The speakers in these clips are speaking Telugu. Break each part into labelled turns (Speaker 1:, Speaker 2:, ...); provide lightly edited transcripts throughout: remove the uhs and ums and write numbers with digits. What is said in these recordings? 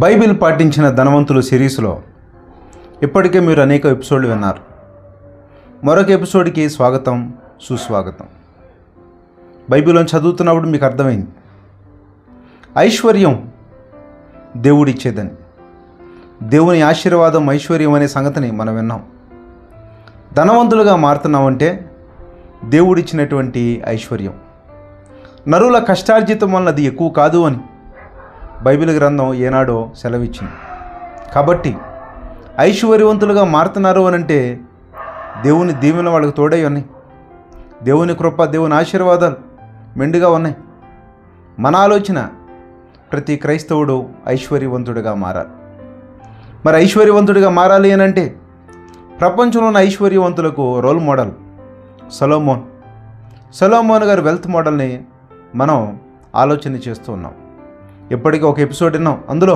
Speaker 1: బైబిల్ పాటించిన ధనవంతులు సిరీస్లో ఇప్పటికే మీరు అనేక ఎపిసోడ్లు విన్నారు. మరొక ఎపిసోడ్కి స్వాగతం, సుస్వాగతం. బైబిల్ని చదువుతున్నప్పుడు మీకు అర్థమైంది, ఐశ్వర్యం దేవుడిచ్చేదని, దేవుని ఆశీర్వాదం ఐశ్వర్యం అనే సంగతిని మనం విన్నాం. ధనవంతులుగా మారుతున్నామంటే దేవుడిచ్చినటువంటి ఐశ్వర్యం. నరుల కష్టార్జితం వలన అది ఎక్కువ కాదు అని బైబిల్ గ్రంథం ఏనాడో సెలవిచ్చింది. కాబట్టి ఐశ్వర్యవంతులుగా మారుతున్నారు అని అంటే దేవుని దీవెన వాళ్ళకు తోడై ఉన్నాయి. దేవుని కృప, దేవుని ఆశీర్వాదాలు మెండుగా ఉన్నాయి. మన ఆలోచన ప్రతి క్రైస్తవుడు ఐశ్వర్యవంతుడిగా మారాలి. మరి ఐశ్వర్యవంతుడిగా మారాలి అని అంటే ప్రపంచంలో ఉన్న ఐశ్వర్యవంతులకు రోల్ మోడల్ సొలొమోన్ గారి వెల్త్ మోడల్ని మనం ఆలోచన చేస్తూ ఉన్నాం. ఇప్పటికీ ఒక ఎపిసోడ్ విన్నాం. అందులో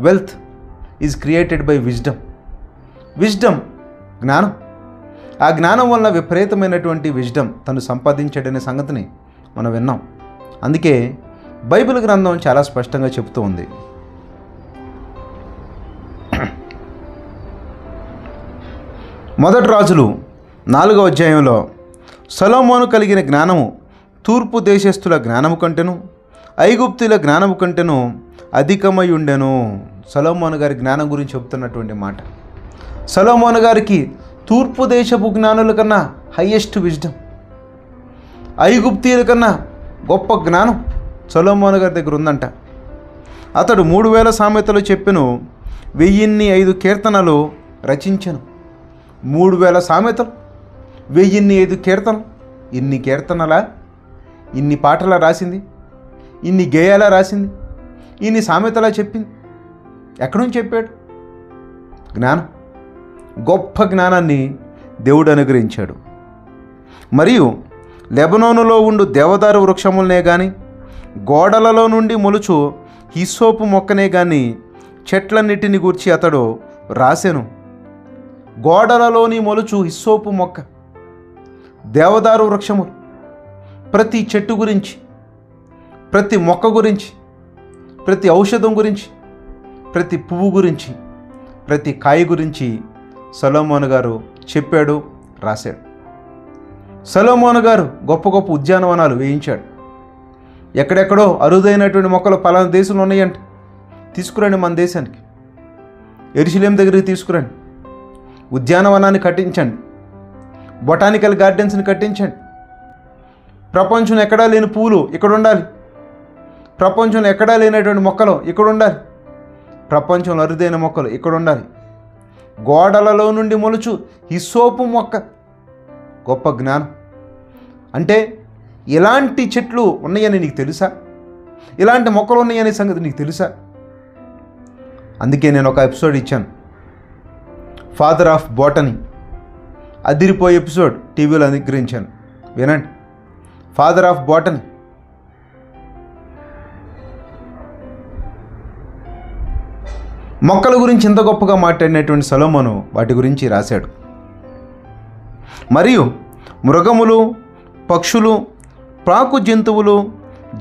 Speaker 1: wealth is created by wisdom జ్ఞానం. ఆ జ్ఞానం వలన విపరీతమైనటువంటి విజ్డమ్ తను సంపాదించాడనే సంగతిని మనం విన్నాం. అందుకే బైబిల్ గ్రంథం చాలా స్పష్టంగా చెబుతూ ఉంది. మొదటి రాజులు 4వ అధ్యాయంలో సొలొమోను కలిగిన జ్ఞానము తూర్పు దేశస్థుల జ్ఞానము కంటెను, ఐగుప్తుల జ్ఞానము కంటెను అధికమై ఉండెను. సొలొమోను గారి జ్ఞానం గురించి చెబుతున్నటువంటి మాట. సొలొమోను గారికి తూర్పు దేశపు జ్ఞానుల కన్నా హయ్యెస్ట్ విజ్డమ్, ఐగుప్తీయుల కన్నా గొప్ప జ్ఞానం సొలొమోను గారి దగ్గర ఉందంట. అతడు 3000 సామెతలు చెప్పెను, 1005 కీర్తనలు రచించెను. 3000 సామెతలు, 1005 కీర్తనలు. ఇన్ని కీర్తనలా, ఇన్ని పాటలా రాసింది, ఇన్ని గేయాలా రాసింది, ఇన్ని సామెతలా చెప్పింది. ఎక్కడి నుంచి చెప్పాడు? జ్ఞానం, గొప్ప జ్ఞానాన్ని దేవుడు అనుగ్రహించాడు. మరియు లెబనోనులో ఉండు దేవదారు వృక్షములనే కానీ, గోడలలో నుండి మొలుచు హిస్సోపు మొక్కనే కానీ చెట్లన్నిటిని గూర్చి అతడు రాసెను. గోడలలోని మొలుచు హిస్సోపు మొక్క, దేవదారు వృక్షములు, ప్రతి చెట్టు గురించి, ప్రతి మొక్క గురించి, ప్రతి ఔషధం గురించి, ప్రతి పువ్వు గురించి, ప్రతి కాయ గురించి సొలొమోను గారు చెప్పాడు, రాశాడు. సొలొమోను గారు గొప్ప గొప్ప ఉద్యానవనాలు వేయించాడు. ఎక్కడెక్కడో అరుదైనటువంటి మొక్కలు పలానా దేశంలో ఉన్నాయంట, తీసుకురండి మన దేశానికి, యెరూషలేము దగ్గరికి తీసుకురండి, ఉద్యానవనాన్ని కట్టించండి, బొటానికల్ గార్డెన్స్ని కట్టించండి. ప్రపంచంలో ఎక్కడా లేని పూలు ఇక్కడ ఉండాలి, ప్రపంచంలో ఎక్కడా లేనటువంటి మొక్కలు ఇక్కడ ఉండాలి, ప్రపంచంలో అరుదైన మొక్కలు ఇక్కడ ఉండాలి. గోడలలో నుండి మొలుచు హిస్సోపు మొక్క, గొప్ప జ్ఞానం. అంటే ఇలాంటి చెట్లు ఉన్నాయని నీకు తెలుసా? ఇలాంటి మొక్కలు ఉన్నాయనే సంగతి నీకు తెలుసా? అందుకే నేను ఒక ఎపిసోడ్ ఇచ్చాను, ఫాదర్ ఆఫ్ బోటనీ. అదిరిపోయే ఎపిసోడ్ టీవీలో అనుగ్రహించాను, వినండి. Father of botany. మొక్కల గురించి ఇంత గొప్పగా మాట్లాడినటువంటి సొలొమోను వాటి గురించి రాశాడు. మరియు మృగములు, పక్షులు, ప్రాకు జంతువులు,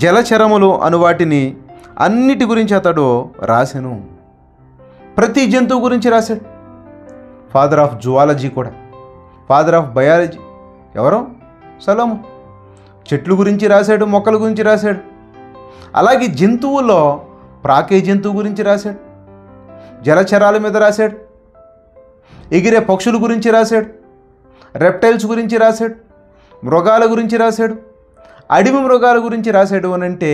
Speaker 1: జలచరములు అను వాటిని అన్నిటి గురించి అతడు రాసెను. ప్రతి జంతువు గురించి రాశాడు. ఫాదర్ ఆఫ్ జువాలజీ కూడా, ఫాదర్ ఆఫ్ బయాలజీ ఎవరో? సొలొమోను. చెట్లు గురించి రాశాడు, మొక్కల గురించి రాశాడు. అలాగే జంతువుల్లో ప్రాకే జంతువు గురించి రాశాడు, జలచరాల మీద రాశాడు, ఎగిరే పక్షుల గురించి రాశాడు, రెప్టైల్స్ గురించి రాశాడు, మృగాల గురించి రాశాడు, అడవి మృగాల గురించి రాశాడు. అని అంటే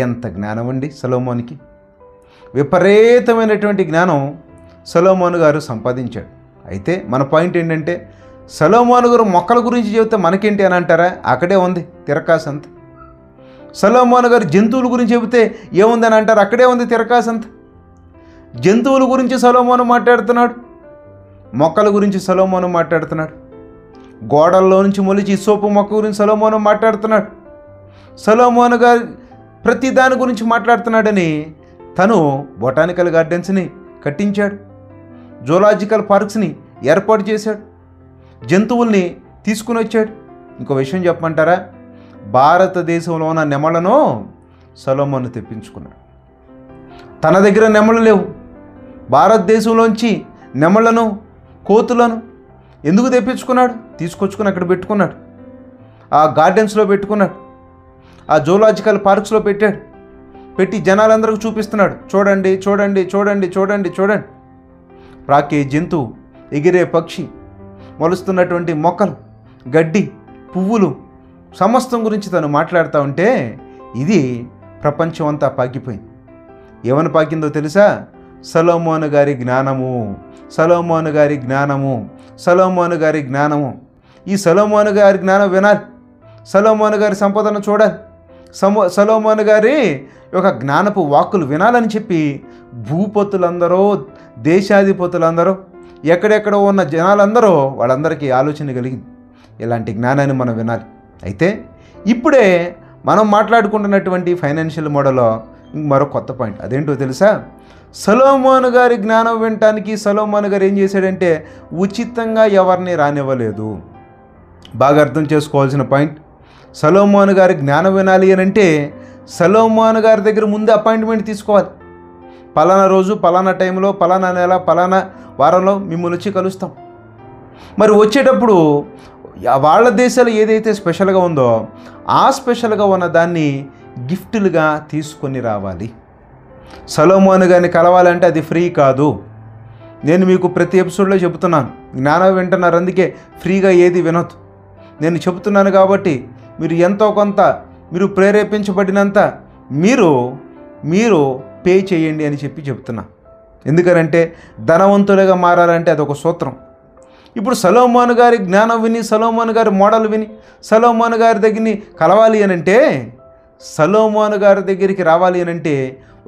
Speaker 1: ఎంత జ్ఞానం అండి సొలొమోనుకి! విపరీతమైనటువంటి జ్ఞానం సొలొమోను గారు సంపాదించాడు. అయితే మన పాయింట్ ఏంటంటే, సొలొమోను గారు మొక్కల గురించి చెబితే మనకేంటి అని అంటారా? అక్కడే ఉంది తిరకాసంత. సొలొమోను గారు జంతువుల గురించి చెబితే ఏముందని అంటారు? అక్కడే ఉంది తిరకాసంత. జంతువుల గురించి సొలొమోను మాట్లాడుతున్నాడు, మొక్కల గురించి సొలొమోను మాట్లాడుతున్నాడు, గోడల్లో నుంచి మొలిచి హిస్సోపు మొక్క గురించి సొలొమోను మాట్లాడుతున్నాడు. సొలొమోను గారు ప్రతి దాని గురించి మాట్లాడుతున్నాడని తను బొటానికల్ గార్డెన్స్ని కట్టించాడు, జూలాజికల్ పార్క్స్ని ఏర్పాటు చేశాడు, జంతువుల్ని తీసుకుని వచ్చాడు. ఇంకో విషయం చెప్పమంటారా? భారతదేశంలో ఉన్న నెమళ్లను సొలొమోను తెప్పించుకున్నాడు. తన దగ్గర నెమళ్ళు లేవు. భారతదేశంలోంచి నెమళ్లను, కోతులను ఎందుకు తెప్పించుకున్నాడు? తీసుకొచ్చుకుని అక్కడ పెట్టుకున్నాడు. ఆ గార్డెన్స్లో పెట్టుకున్నాడు, ఆ జూలాజికల్ పార్క్స్లో పెట్టాడు. పెట్టి జనాలందరికీ చూపిస్తున్నాడు. చూడండి, చూడండి, చూడండి, చూడండి, చూడండి. ప్రాకే జంతువు, ఎగిరే పక్షి, మొలుస్తున్నటువంటి మొక్కలు, గడ్డి, పువ్వులు, సమస్తం గురించి తను మాట్లాడుతూ ఉంటే ఇది ప్రపంచం అంతా పాకిపోయింది. ఏమని పాకిందో తెలుసా? సొలొమోను గారి జ్ఞానము, సొలొమోను గారి జ్ఞానము, సొలొమోను గారి జ్ఞానము. ఈ సొలొమోను గారి జ్ఞానం వినాలి, సొలొమోను గారి సంపదను చూడాలి, సొలొమోను గారి యొక్క జ్ఞానపు వాక్కులు వినాలని చెప్పి భూపతులందరూ, దేశాధిపతులందరూ, ఎక్కడెక్కడో ఉన్న జనాలందరూ వాళ్ళందరికీ ఆలోచన కలిగింది. ఇలాంటి జ్ఞానాన్ని మనం వినాలి. అయితే ఇప్పుడే మనం మాట్లాడుకుంటున్నటువంటి ఫైనాన్షియల్ మోడల్లో మరో కొత్త పాయింట్ అదేంటో తెలుసా? సొలొమోను గారి జ్ఞానం వినటానికి సొలొమోను గారు ఏం చేశాడంటే ఉచితంగా ఎవరిని రానివ్వలేదు. బాగా అర్థం చేసుకోవాల్సిన పాయింట్. సొలొమోను గారి జ్ఞానం వినాలి అని అంటే సొలొమోను గారి దగ్గర ముందే అపాయింట్మెంట్ తీసుకోవాలి. పలానా రోజు, పలానా టైంలో, పలానా నెల, పలానా వారంలో మిమ్మల్ని వచ్చి కలుస్తాం. మరి వచ్చేటప్పుడు వాళ్ళ దేశాలు ఏదైతే స్పెషల్గా ఉందో ఆ స్పెషల్గా ఉన్న దాన్ని గిఫ్టులుగా తీసుకొని రావాలి. సొలొమోను గారిని కలవాలంటే అది ఫ్రీ కాదు. నేను మీకు ప్రతి ఎపిసోడ్లో చెబుతున్నాను, జ్ఞానం వింటున్నారు, అందుకే ఫ్రీగా ఏది వినొద్దు. నేను చెబుతున్నాను కాబట్టి మీరు ఎంతో కొంత మీరు ప్రేరేపించబడినంత మీరు పే చేయండి అని చెప్తున్నా. ఎందుకనంటే ధనవంతులుగా మారాలంటే అదొక సూత్రం. ఇప్పుడు సొలొమోను గారి జ్ఞానం విని, సొలొమోను గారి మోడల్ విని, సొలొమోను గారి దగ్గరికి కలవాలి అని అంటే, సొలొమోను గారి దగ్గరికి రావాలి అని అంటే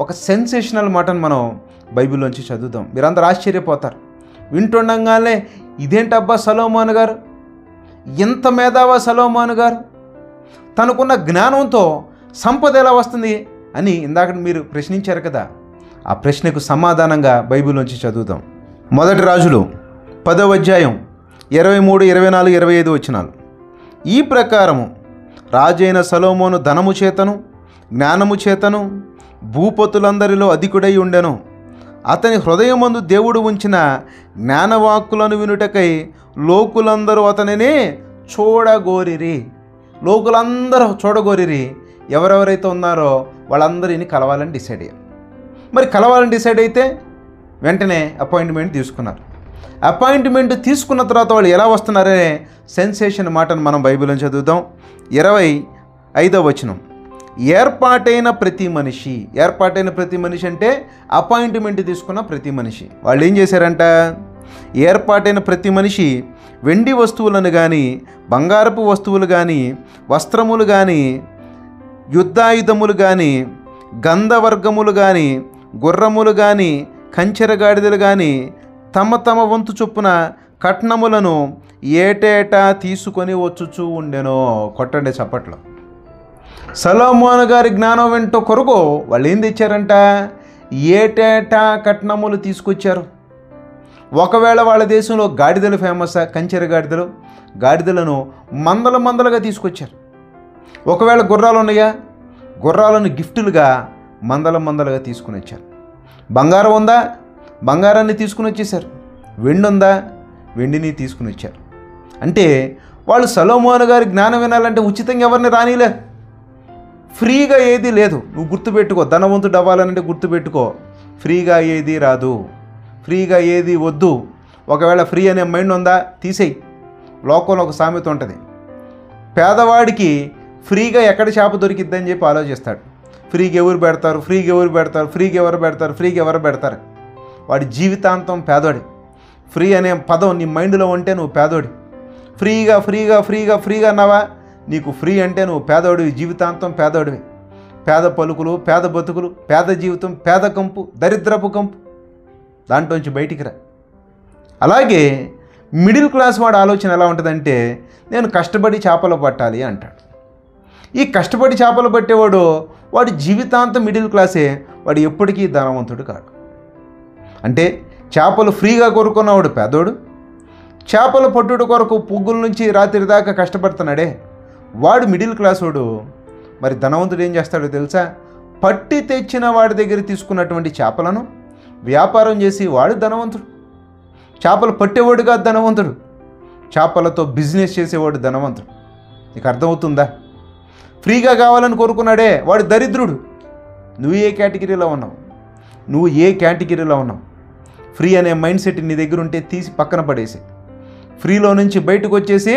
Speaker 1: ఒక సెన్సేషనల్ మాటను మనం బైబిల్లోంచి చదువుతాం. మీరందరూ ఆశ్చర్యపోతారు. వింటుండగానే ఇదేంటబ్బా సొలొమోను గారు, ఎంత మేధావా సొలొమోను గారు, తనకున్న జ్ఞానంతో సంపద ఎలా వస్తుంది అని ఇందాక మీరు ప్రశ్నించారు కదా. ఆ ప్రశ్నకు సమాధానంగా బైబిల్లోంచి చదువుతాం. మొదటి రాజులు 10వ అధ్యాయం 23, 24, 25 వచనాలు. ఈ ప్రకారము రాజైన సొలొమోను ధనము చేతను, జ్ఞానము చేతను భూపతులందరిలో అధికుడై ఉండెను. అతని హృదయమందు దేవుడు ఉంచిన జ్ఞానవాక్కులను వినుటకై లోకులందరూ అతనినే చూడగోరిరి. లోకులందరూ చూడగోరిరి. ఎవరెవరైతే ఉన్నారో వాళ్ళందరినీ కలవాలని డిసైడ్ అయ్యారు. మరి కలవాలని డిసైడ్ అయితే వెంటనే అపాయింట్మెంట్ తీసుకున్నారు. అపాయింట్మెంట్ తీసుకున్న తర్వాత వాళ్ళు ఎలా వస్తున్నారనే సెన్సేషన్ మాటను మనం బైబిల్లో చదువుదాం. 25వ వచనం. ఏర్పాటైన ప్రతి మనిషి అంటే అపాయింట్మెంట్ తీసుకున్న ప్రతి మనిషి. వాళ్ళు ఏం చేశారంట? ఏర్పాటైన ప్రతి మనిషి వెండి వస్తువులను కానీ, బంగారపు వస్తువులు కానీ, వస్త్రములు కానీ, యుద్ధాయుధములు కానీ, గంధవర్గములు కానీ, గుర్రములు కానీ, కంచెరగాడిదలు కానీ తమ తమ వంతు చొప్పున కట్నములను ఏటేటా తీసుకొని వచ్చుచూ ఉండెను. కొట్టండి చప్పట్లు. సొలొమోను గారి జ్ఞానం వెంట కొరకు వాళ్ళు ఏం తెచ్చారంట? ఏటేటా కట్నములు తీసుకొచ్చారు. ఒకవేళ వాళ్ళ దేశంలో గాడిదలు ఫేమస్, కంచెర గాడిదలను మందలుగా తీసుకొచ్చారు. ఒకవేళ గుర్రాలు ఉన్నాయా, గుర్రాలను గిఫ్టులుగా మందలుగా తీసుకుని వచ్చారు. బంగారం ఉందా, బంగారాన్ని తీసుకుని వచ్చేసారు. వెండి ఉందా, వెండిని తీసుకుని వచ్చారు. అంటే వాళ్ళు సొలొమోను గారి జ్ఞానం వినాలంటే ఉచితంగా ఎవరిని రానిలే, ఫ్రీగా ఏది లేదు. నువ్వు గుర్తుపెట్టుకో, ధనవంతుడు అవ్వాలంటే గుర్తుపెట్టుకో, ఫ్రీగా ఏది రాదు, ఫ్రీగా ఏది వద్దు. ఒకవేళ ఫ్రీ అనే మైండ్ ఉందా తీసేయి. లోకంలో ఒక సామెత ఉంటుంది, పేదవాడికి ఫ్రీగా ఎక్కడ చేప దొరికిద్దని చెప్పి ఆలోచిస్తాడు. ఫ్రీగా ఎవరు పెడతారు. వాడి జీవితాంతం పేదోడి. ఫ్రీ అనే పదం నీ మైండ్లో ఉంటే నువ్వు పేదోడి. ఫ్రీగా అన్నావా, నీకు ఫ్రీ అంటే నువ్వు పేదోడివి, జీవితాంతం పేదోడివి. పేద పలుకులు, పేద బతుకులు, పేద జీవితం, పేద కంపు, దరిద్రపు కంపు, దాంట్లోంచి బయటికి రా. అలాగే మిడిల్ క్లాస్ వాడి ఆలోచన ఎలా ఉంటుందంటే, నేను కష్టపడి చేపలు పట్టాలి అంటాడు. ఈ కష్టపడి చేపలు పట్టేవాడు వాడి జీవితాంతం మిడిల్ క్లాసే, వాడు ఎప్పటికీ ధనవంతుడు కాడు. అంటే చేపలు ఫ్రీగా కొరుకున్నవాడు పేదోడు, చేపల పట్టుడు కొరకు పొగ్గుల నుంచి రాత్రి దాకా కష్టపడుతున్నాడే వాడు మిడిల్ క్లాస్ వాడు. మరి ధనవంతుడు ఏం చేస్తాడో తెలుసా? పట్టి తెచ్చిన వాడి దగ్గర తీసుకున్నటువంటి చేపలను వ్యాపారం చేసి వాడు ధనవంతుడు. చేపలు పట్టేవాడుగా ధనవంతుడు, చేపలతో బిజినెస్ చేసేవాడు ధనవంతుడు. నీకు అర్థమవుతుందా? ఫ్రీగా కావాలని కోరుకున్నాడే వాడు దరిద్రుడు. నువ్వు ఏ కేటగిరీలో ఉన్నావు? నువ్వు ఏ కేటగిరీలో ఉన్నావు? ఫ్రీ అనే మైండ్ సెట్ నీ దగ్గర ఉంటే తీసి పక్కన పడేసి ఫ్రీలో నుంచి బయటకు వచ్చేసి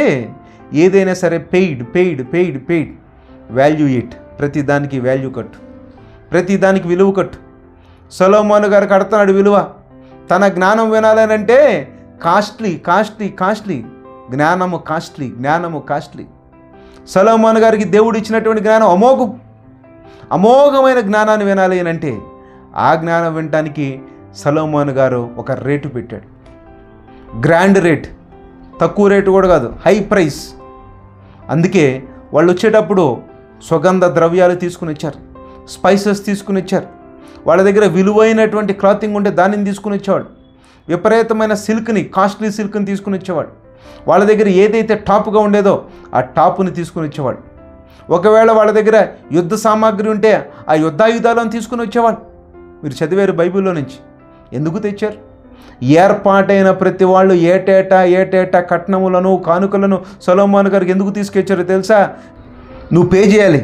Speaker 1: ఏదైనా సరే paid paid paid paid value it. ప్రతి దానికి వాల్యూ కట్టు, ప్రతి దానికి విలువ కట్టు. సొలొమోను గారు కడుతున్నాడు విలువ. తన జ్ఞానం వినాలనంటే కాస్ట్లీ కాస్ట్లీ కాస్ట్లీ జ్ఞానము కాస్ట్లీ, జ్ఞానము కాస్ట్లీ. సొలొమోను గారికి దేవుడు ఇచ్చినటువంటి జ్ఞానం అమోఘం. అమోఘమైన జ్ఞానాన్ని వినాలి అని అంటే ఆ జ్ఞానం వినటానికి సొలొమోను గారు ఒక రేటు పెట్టాడు. గ్రాండ్ రేట్, తక్కువ రేటు కూడా కాదు, హై ప్రైస్. అందుకే వాళ్ళు వచ్చేటప్పుడు సుగంధ ద్రవ్యాలు తీసుకుని వచ్చారు, స్పైసెస్ తీసుకుని వచ్చారు. వాళ్ళ దగ్గర విలువైనటువంటి క్లాతింగ్ ఉంటే దానిని తీసుకుని వచ్చేవాడు. విపరీతమైన సిల్క్ని, కాస్ట్లీ సిల్క్ని తీసుకుని వచ్చేవాడు. వాళ్ళ దగ్గర ఏదైతే టాప్గా ఉండేదో ఆ టాపుని తీసుకుని వచ్చేవాడు. ఒకవేళ వాళ్ళ దగ్గర యుద్ధ సామాగ్రి ఉంటే ఆ యుద్ధాయుధాలను తీసుకుని వచ్చేవాడు. మీరు చదివారు బైబిల్లో నుంచి. ఎందుకు తెచ్చారు? ఏర్పాటైన ప్రతి వాళ్ళు ఏటేటా కట్నములను కానుకలను సొలొమోను గారికి ఎందుకు తీసుకొచ్చారో తెలుసా? నువ్వు పే చేయాలి.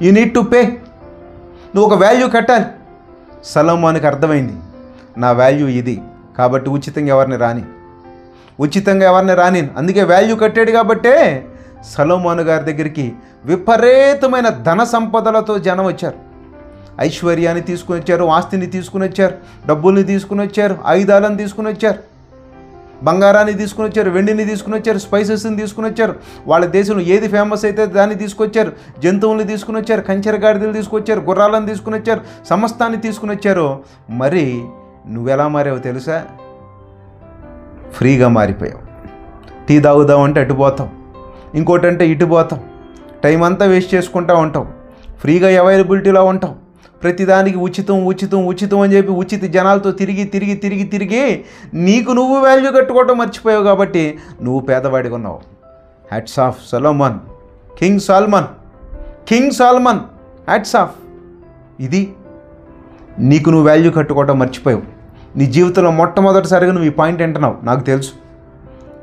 Speaker 1: You need to pay. నువ్వు ఒక వాల్యూ కట్టాలి. సొలొమోనుకి అర్థమైంది, నా వాల్యూ ఇది, కాబట్టి ఉచితంగా ఎవరిని రాని. అందుకే వాల్యూ కట్టాడు. కాబట్టే సొలొమోను గారి దగ్గరికి విపరీతమైన ధన సంపదలతో జనం వచ్చారు. ఐశ్వర్యాన్ని తీసుకుని వచ్చారు, ఆస్తిని తీసుకుని వచ్చారు, డబ్బుల్ని తీసుకుని వచ్చారు, ఆయుధాలను తీసుకుని వచ్చారు, బంగారాన్ని తీసుకుని వచ్చారు, వెండిని తీసుకుని వచ్చారు, స్పైసెస్ని తీసుకుని వచ్చారు. వాళ్ళ దేశంలో ఏది ఫేమస్ అయితే దాన్ని తీసుకొచ్చారు. జంతువుల్ని తీసుకుని వచ్చారు, కంచెరగాడిదలు తీసుకొచ్చారు, గుర్రాలను తీసుకుని వచ్చారు, సమస్తాన్ని తీసుకుని వచ్చారు. మరి నువ్వెలా మారావు తెలుసా? ఫ్రీగా మారిపోయావు. టీ తాగుదాం అంటే అటు పోతాం, ఇంకోటి అంటే ఇటు పోతాం, టైం అంతా వేస్ట్ చేసుకుంటూ ఉంటాం, ఫ్రీగా అవైలబిలిటీలో ఉంటాం. ప్రతిదానికి ఉచితం ఉచితం ఉచితం అని చెప్పి ఉచిత జనాలతో తిరిగి నీకు నువ్వు వాల్యూ కట్టుకోవటం మర్చిపోయావు. కాబట్టి నువ్వు పేదవాడిగా ఉన్నావు. Hats off Solomon, king Solomon, hats off. ఇది నీకు నువ్వు వాల్యూ కట్టుకోవటం మర్చిపోయావు. నీ జీవితంలో మొట్టమొదటిసారిగా నువ్వు ఈ పాయింట్ వింటున్నావు. నాకు తెలుసు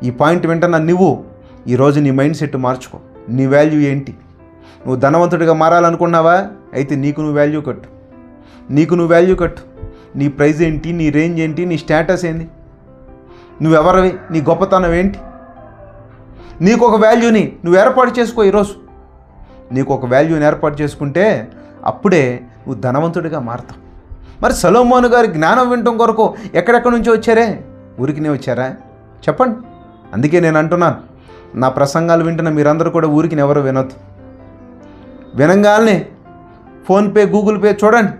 Speaker 1: ఈ పాయింట్ వింటున్నా. నువ్వు ఈరోజు నీ మైండ్ సెట్ మార్చుకో. నీ వాల్యూ ఏంటి? నువ్వు ధనవంతుడిగా మారాలనుకున్నావా? అయితే నీకు నువ్వు వాల్యూ కట్టు. నీ ప్రైజ్ ఏంటి? నీ రేంజ్ ఏంటి? నీ స్టేటస్ ఏంటి? నువ్వెవరివి? నీ గొప్పతనం ఏంటి? నీకు ఒక వాల్యూని నువ్వు ఏర్పాటు చేసుకో. ఈరోజు నీకు ఒక వాల్యూని ఏర్పాటు చేసుకుంటే అప్పుడే నువ్వు ధనవంతుడిగా మారుతావు. మరి సొలొమోను గారి జ్ఞానం వినటం కొరకు ఎక్కడెక్కడి నుంచో వచ్చారే? ఊరికినే వచ్చారా? చెప్పండి. అందుకే నేను అంటున్నాను, నా ప్రసంగాలు వింటున్న మీరందరూ కూడా ఊరికి ఎవరు వినొద్దు. వినంగానే ఫోన్పే, గూగుల్ పే చూడండి.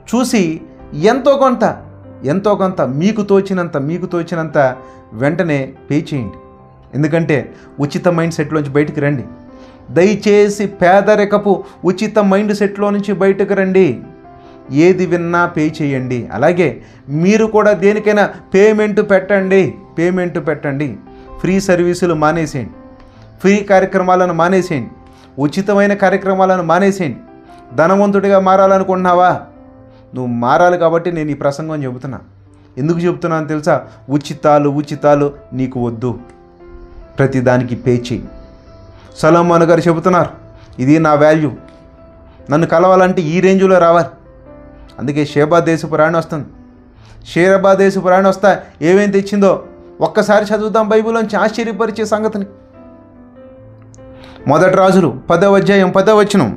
Speaker 1: చూసి ఎంతో కొంత మీకు తోచినంత వెంటనే పే చేయండి. ఎందుకంటే ఉచిత మైండ్ సెట్లోంచి బయటికి రండి. దయచేసి పేదరికపు ఉచిత మైండ్ సెట్లో నుంచి బయటకు రండి. ఏది విన్నా పే చేయండి. అలాగే మీరు కూడా దేనికైనా పేమెంట్ పెట్టండి. ఫ్రీ సర్వీసులు మానేసేయండి, ఫ్రీ కార్యక్రమాలను మానేసేయండి, ఉచితమైన కార్యక్రమాలను మానేసేయండి. ధనవంతుడిగా మారాలనుకుంటున్నావా? నువ్వు మారాలి కాబట్టి నేను ఈ ప్రసంగం చెబుతున్నా. ఎందుకు చెబుతున్నాను తెలుసా? ఉచితాలు నీకు వద్దు, ప్రతిదానికి పే చేయి. సొలొమోను గారు చెబుతున్నారు, ఇది నా వాల్యూ. నన్ను కలవాలంటే ఈ రేంజ్లో రావాలి. అందుకే షేబా దేశపు రాణి వస్తుంది. షేబా దేశపు రాణి వస్తా ఏమేం తెచ్చిందో ఒక్కసారి చదువుదాం బైబిల్లోంచి, ఆశ్చర్యపరిచే సంగతిని. మొదటి రాజులు 10వ అధ్యాయం 10వ వచనం.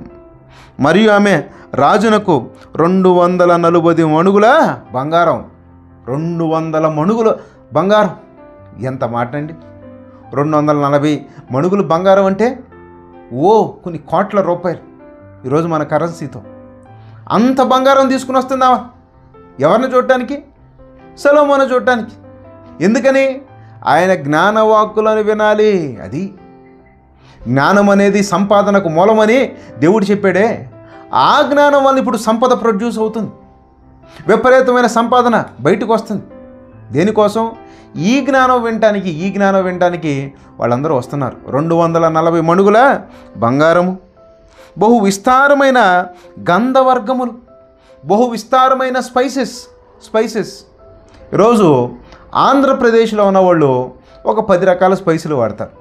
Speaker 1: మరియు ఆమె రాజునకు 240 మణుగుల బంగారం. 200 మణుగుల బంగారం. ఎంత మాట అండి! 240 మణుగులు బంగారం అంటే కొన్ని కోట్ల రూపాయలు ఈరోజు మన కరెన్సీతో. అంత బంగారం తీసుకుని వస్తుందావా? ఎవరిని చూడటానికి? సొలొమోను చూడటానికి. ఎందుకని? ఆయన జ్ఞానవాక్కులను వినాలి. అది జ్ఞానం అనేది సంపాదనకు మూలమని దేవుడు చెప్పాడే. ఆ జ్ఞానం వల్ల ఇప్పుడు సంపద ప్రొడ్యూస్ అవుతుంది. విపరీతమైన సంపాదన బయటకు వస్తుంది. దేనికోసం? ఈ జ్ఞానం వినటానికి వాళ్ళందరూ వస్తున్నారు. 240 మణుగుల బంగారము, బహు విస్తారమైన గంధవర్గములు, బహు విస్తారమైన స్పైసెస్. ఈరోజు ఆంధ్రప్రదేశ్లో ఉన్నవాళ్ళు ఒక 10 రకాల స్పైసులు వాడతారు.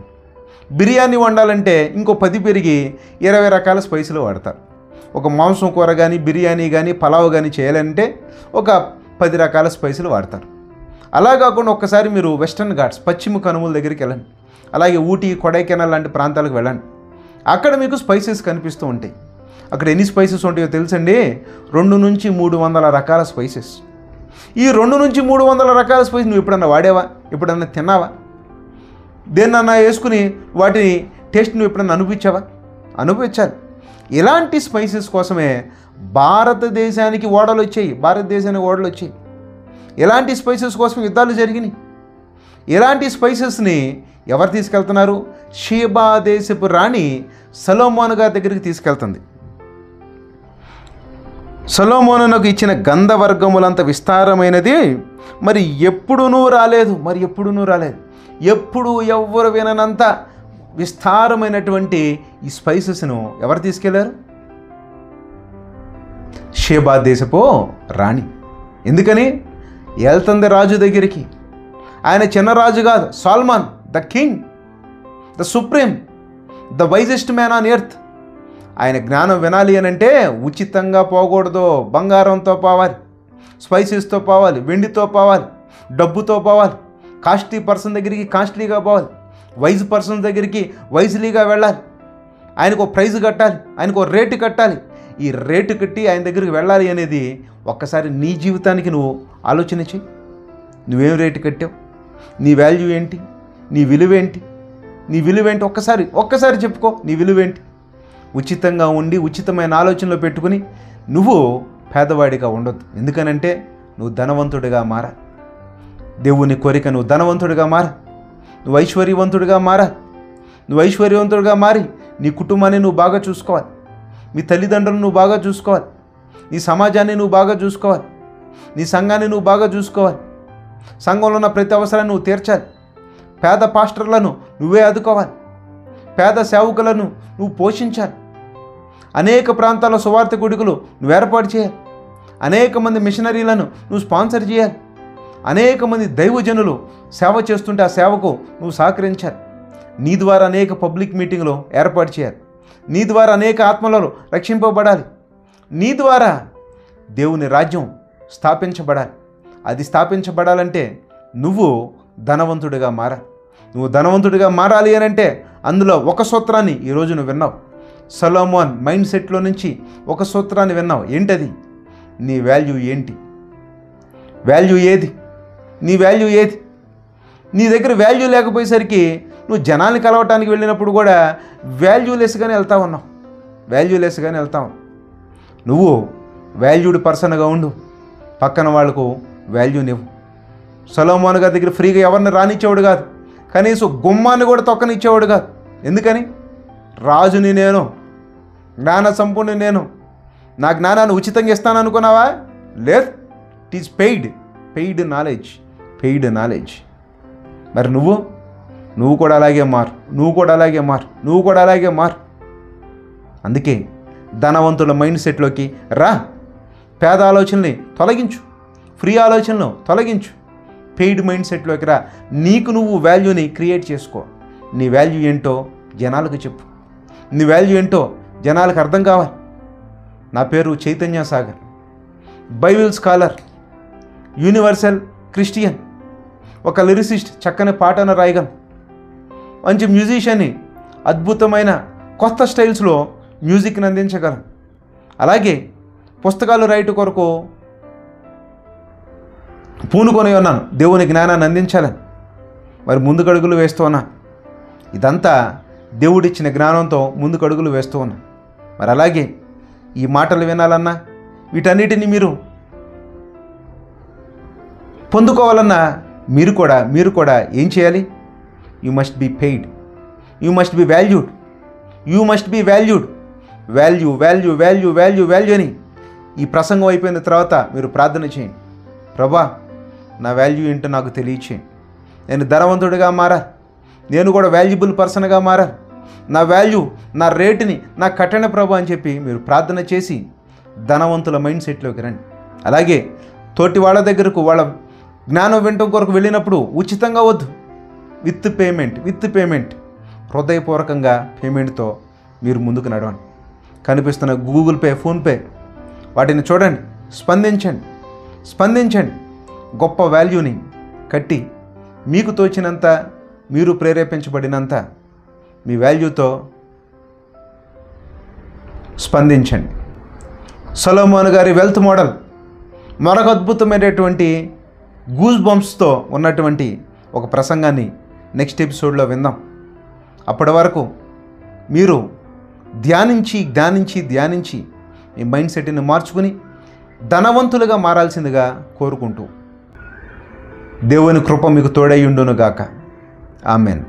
Speaker 1: బిర్యానీ వండాలంటే ఇంకో 10 పెరిగి 20 రకాల స్పైసులు వాడతారు. ఒక మాంసం కూర కానీ, బిర్యానీ కానీ, పలావ్ కానీ చేయాలంటే ఒక 10 రకాల స్పైసులు వాడతారు. అలా కాకుండా ఒక్కసారి మీరు వెస్టర్న్ ఘాట్స్, పశ్చిమ కనుమల దగ్గరికి వెళ్ళండి. అలాగే ఊటీ, కొడైకెనాల్ లాంటి ప్రాంతాలకు వెళ్ళండి. అక్కడ మీకు స్పైసెస్ కనిపిస్తూ ఉంటాయి. అక్కడ ఎన్ని స్పైసెస్ ఉంటాయో తెలుసండి? 2 నుంచి 300 రకాల స్పైసెస్. ఈ 2 నుంచి 300 రకాల స్పైసెస్ నువ్వు ఎప్పుడన్నా వాడేవా? ఎప్పుడన్నా తిన్నావా? దేన్నన్నా వేసుకుని వాటిని టేస్ట్ నువ్వు ఎప్పుడన్నా అనుభవించాలి. ఇలాంటి స్పైసెస్ కోసమే భారతదేశానికి ఓడలు వచ్చాయి. ఎలాంటి స్పైసెస్ కోసం యుద్ధాలు జరిగినాయి. ఇలాంటి స్పైసెస్ని ఎవరు తీసుకెళ్తున్నారు? షేబా దేశపు రాణి సొలొమోను గారి దగ్గరికి తీసుకెళ్తుంది. సొలొమోనునకు ఇచ్చిన గంధవర్గములంత విస్తారమైనది మరి ఎప్పుడూనూ రాలేదు. ఎప్పుడు ఎవ్వరు విననంత విస్తారమైనటువంటి ఈ స్పైసెస్ను ఎవరు తీసుకెళ్లారు? షేబా దేశపు రాణి. ఎందుకని వెళ్తుంది? రాజు దగ్గరికి. ఆయన చిన్న రాజు కాదు, Solomon the king, the supreme, the wisest man on earth. ఆయన జ్ఞానం వినాలి అని అంటే ఉచితంగా పోకూడదు. బంగారంతో పోవాలి, స్పైసెస్తో పోవాలి, వెండితో పోవాలి, డబ్బుతో పోవాలి. కాస్ట్లీ పర్సన్ దగ్గరికి కాస్ట్లీగా పోవాలి, వైజ్ పర్సన్ దగ్గరికి వైజ్లీగా వెళ్ళాలి. ఆయనకు ఒక ప్రైజ్ కట్టాలి, ఆయనకు ఒక రేటు కట్టాలి. ఈ రేటు కట్టి ఆయన దగ్గరికి వెళ్ళాలి అనేది ఒక్కసారి నీ జీవితానికి నువ్వు ఆలోచన చెయ్యి. నువ్వేం రేటు కట్టావు? నీ వాల్యూ ఏంటి? నీ విలువేంటి? ఒక్కసారి చెప్పుకో. నీ విలువేంటి? ఉచితంగా ఉండి ఉచితమైన ఆలోచనలో పెట్టుకుని నువ్వు పేదవాడిగా ఉండొద్దు. ఎందుకనంటే నువ్వు ధనవంతుడిగా మారాలి. దేవుని కోరిక నువ్వు ధనవంతుడిగా మారా, నువ్వు ఐశ్వర్యవంతుడిగా మారి నీ కుటుంబాన్ని నువ్వు బాగా చూసుకోవాలి, నీ తల్లిదండ్రులను నువ్వు బాగా చూసుకోవాలి, నీ సమాజాన్ని నువ్వు బాగా చూసుకోవాలి, నీ సంఘాన్ని నువ్వు బాగా చూసుకోవాలి. సంఘంలో ఉన్న ప్రతి అవసరాన్ని నువ్వు తీర్చాలి. పేద పాస్టర్లను నువ్వే ఆదుకోవాలి, పేద సేవకులను నువ్వు పోషించాలి. అనేక ప్రాంతాల్లో సువార్త గుడికలు నువ్వు ఏర్పాటు చేయాలి. అనేక మంది మిషనరీలను నువ్వు స్పాన్సర్ చేయాలి. అనేక మంది దైవజనులు సేవ చేస్తుంటే ఆ సేవకు నువ్వు సహకరించాలి. నీ ద్వారా అనేక పబ్లిక్ మీటింగ్లు ఏర్పాటు చేయాలి. నీ ద్వారా అనేక ఆత్మలలో రక్షింపబడాలి. నీ ద్వారా దేవుని రాజ్యం స్థాపించబడాలి. అది స్థాపించబడాలంటే నువ్వు ధనవంతుడిగా మారాలి. నువ్వు ధనవంతుడిగా మారాలి అని అంటే అందులో ఒక సూత్రాన్ని ఈరోజు నువ్వు విన్నావు. సొలొమోన్ మైండ్ సెట్లో నుంచి ఒక సూత్రాన్ని విన్నావు. ఏంటది? నీ వాల్యూ ఏంటి? నీ వాల్యూ ఏది? నీ దగ్గర వాల్యూ లేకపోయేసరికి నువ్వు జనాన్ని కలవటానికి వెళ్ళినప్పుడు కూడా వాల్యూలెస్గానే వెళ్తా ఉన్నావు. నువ్వు వాల్యూడ్ పర్సన్గా ఉండు. పక్కన వాళ్ళకు వాల్యూనివ్వు. సొలొమోను గారి దగ్గర ఫ్రీగా ఎవరిని రానిచ్చేవాడు కాదు, కనీసం గుమ్మాన్ని కూడా తొక్కనిచ్చేవాడు కాదు. ఎందుకని? రాజుని నేను, జ్ఞాన సంపూర్ణి నేను, నా జ్ఞానాన్ని ఉచితంగా ఇస్తాను అనుకున్నావా? లేదు. It is paid knowledge. మరి నువ్వు కూడా అలాగే మారు. అందుకే ధనవంతుల మైండ్ సెట్లోకి రా. పేద ఆలోచనల్ని తొలగించు, ఫ్రీ ఆలోచనలు తొలగించు, పెయిడ్ మైండ్ సెట్లోకి రా. నీకు నువ్వు వాల్యూని క్రియేట్ చేసుకో. నీ వాల్యూ ఏంటో జనాలకు చెప్పు. నీ వాల్యూ ఏంటో జనాలకు అర్థం కావాలి. నా పేరు Chaitanya Sagar, Bible scholar, universal Christian, ఒక లిరిసిస్ట్, చక్కని పాటను రాయగలను, మంచి మ్యూజిషియన్ని, అద్భుతమైన కొత్త స్టైల్స్లో మ్యూజిక్ని అందించగలను. అలాగే పుస్తకాలు రాయటం కొరకు పూనుకొని ఉన్నాను, దేవుని జ్ఞానాన్ని అందించాలని. మరి ముందుకడుగులు వేస్తూ ఉన్నాను. ఇదంతా దేవుడిచ్చిన జ్ఞానంతో ముందుకడుగులు వేస్తూ ఉన్నాను. మరి అలాగే ఈ మాటలు వినాలన్నా, వీటన్నిటిని మీరు పొందుకోవాలన్నా మీరు కూడా ఏం చేయాలి? You must be paid, you must be valued. Value అని ఈ ప్రసంగం అయిపోయిన తర్వాత మీరు ప్రార్థన చేయండి. ప్రభా, నా వాల్యూ ఏంటో నాకు తెలియచేయండి. నేను ధనవంతుడిగా మారాలి, నేను కూడా వాల్యుబుల్ పర్సన్గా మారాలి, నా వాల్యూ, నా రేటుని నాకు కట్టండి ప్రభు అని చెప్పి మీరు ప్రార్థన చేసి ధనవంతుల మైండ్ సెట్లోకి రండి. అలాగే తోటి వాళ్ళ దగ్గరకు వాళ్ళ జ్ఞానం వినటం కొరకు వెళ్ళినప్పుడు ఉచితంగా వద్దు, విత్ పేమెంట్ హృదయపూర్వకంగా పేమెంట్తో మీరు ముందుకు నడవండి. కనిపిస్తున్న గూగుల్ పే, ఫోన్పే వాటిని చూడండి, స్పందించండి. గొప్ప వాల్యూని కట్టి మీకు తోచినంత, మీరు ప్రేరేపించబడినంత మీ వాల్యూతో స్పందించండి. సొలొమోను గారి వెల్త్ మోడల్ మరొక అద్భుతమైనటువంటి గూస్ బంప్స్తో ఉన్నటువంటి ఒక ప్రసంగాన్ని నెక్స్ట్ ఎపిసోడ్లో విందాం. అప్పటి వరకు మీరు ధ్యానించి మీ మైండ్ సెట్ని మార్చుకుని ధనవంతులుగా మారాల్సిందిగా కోరుకుంటూ దేవుని కృప మీకు తోడై ఉండునుగాక. ఆమెన్.